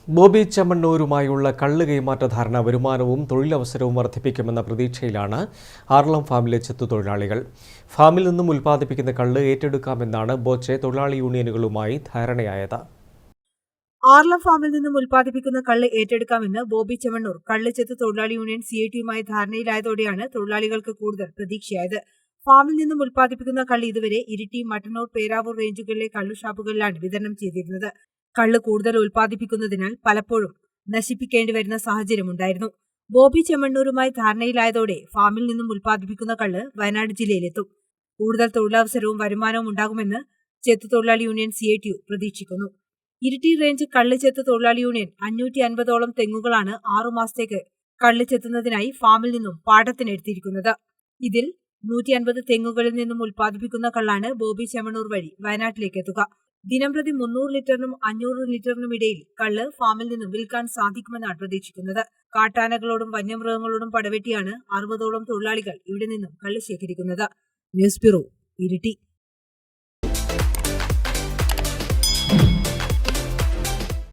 ബോബി ചെമ്മണ്ണൂരുമായുള്ള കള്ള് കൈമാറ്റ ധാരണ വരുമാനവും തൊഴിലവസരവും വർദ്ധിപ്പിക്കുമെന്ന പ്രതീക്ഷയിലാണ് ആർളം ഫാമിലെ ചെത്തുതൊഴിലാളികൾ. ഫാമിൽ നിന്നും ഉൽപ്പാദിപ്പിക്കുന്ന കള്ള് ഏറ്റെടുക്കാമെന്നാണ് ബോച്ചെ തൊഴിലാളി യൂണിയനുകളുമായി ധാരണയായത്. ആർളം ഫാമിൽ നിന്നും ഉൽപ്പാദിപ്പിക്കുന്ന കള്ള് ഏറ്റെടുക്കാമെന്ന് ബോബി ചെമ്മണ്ണൂർ കള്ള് ചെത്ത് തൊഴിലാളി യൂണിയൻ CIT-യുമായി ധാരണയിലായതോടെയാണ് തൊഴിലാളികൾക്ക് കൂടുതൽ പ്രതീക്ഷയായത്. ഫാമിൽ നിന്നും ഉൽപ്പാദിപ്പിക്കുന്ന കള്ള് ഇതുവരെ ഇരിട്ടി, മട്ടന്നൂർ, പേരാവൂർ റേഞ്ചുകളിലെ കള്ളുഷാപ്പുകളിലാണ് വിതരണം ചെയ്തിരുന്നത്. കള്ള് കൂടുതൽ ഉൽപ്പാദിപ്പിക്കുന്നതിനാൽ പലപ്പോഴും നശിപ്പിക്കേണ്ടി വരുന്ന സാഹചര്യമുണ്ടായിരുന്നു. ബോബി ചെമ്മണ്ണൂരുമായി ധാരണയിലായതോടെ ഫാമിൽ നിന്നും ഉൽപ്പാദിപ്പിക്കുന്ന കള്ള് വയനാട് ജില്ലയിലെത്തും. കൂടുതൽ തൊഴിലവസരവും വരുമാനവും ഉണ്ടാകുമെന്ന് ചെത്ത് തൊഴിലാളി യൂണിയൻ CIT-യു പ്രതീക്ഷിക്കുന്നു. ഇരിട്ടി റേഞ്ച് കള്ള് ചെത്ത് തൊഴിലാളി യൂണിയൻ 550ഓളം തെങ്ങുകളാണ് 6 മാസത്തേക്ക് കള്ള് ചെത്തുന്നതിനായി ഫാമിൽ നിന്നും പാട്ടത്തിനെടുത്തിരിക്കുന്നത്. ഇതിൽ 150 തെങ്ങുകളിൽ നിന്നും ഉൽപ്പാദിപ്പിക്കുന്ന കള്ളാണ് ബോബി ചെമ്മണ്ണൂർ വഴി വയനാട്ടിലേക്ക് എത്തുക. ദിനംപ്രതി 300 ലിറ്ററിനും 500 ലിറ്ററിനും ഇടയിൽ കള്ള് ഫാമിൽ നിന്നും വിൽക്കാൻ സാധിക്കുമെന്നാണ് പ്രതീക്ഷിക്കുന്നത്. കാട്ടാനകളോടും വന്യമൃഗങ്ങളോടും പടവെട്ടിയാണ് 60ഓളം തൊഴിലാളികൾ ഇവിടെ നിന്നും കള്ള് ശേഖരിക്കുന്നത്. News bureau, Iritty.